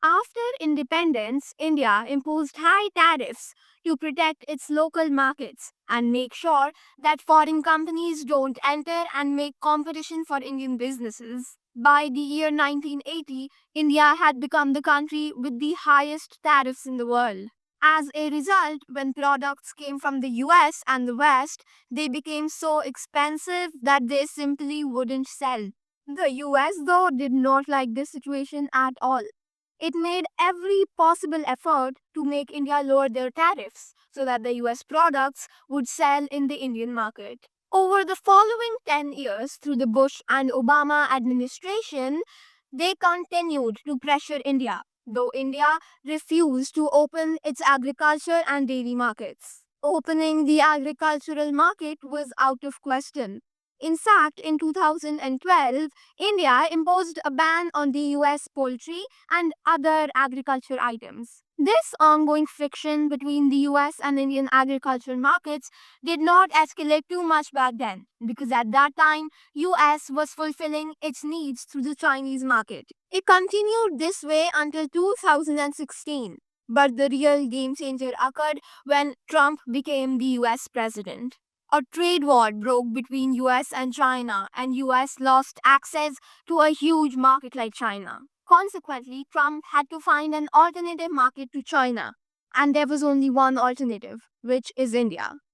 After independence, India imposed high tariffs to protect its local markets and make sure that foreign companies don't enter and make competition for Indian businesses. By the year 1980, India had become the country with the highest tariffs in the world. As a result, when products came from the US and the West, they became so expensive that they simply wouldn't sell. The US, though, did not like this situation at all. It made every possible effort to make India lower their tariffs so that the US products would sell in the Indian market. Over the following 10 years, through the Bush and Obama administration, they continued to pressure India, though India refused to open its agriculture and dairy markets. Opening the agricultural market was out of question. In fact, in 2012, India imposed a ban on the US poultry and other agriculture items. This ongoing friction between the US and Indian agricultural markets did not escalate too much back then because at that time US was fulfilling its needs through the Chinese market. It continued this way until 2016. But the real game changer occurred when Trump became the US president. A trade war broke between US and China, and US lost access to a huge market like China. Consequently, Trump had to find an alternative market to China, and there was only one alternative, which is India.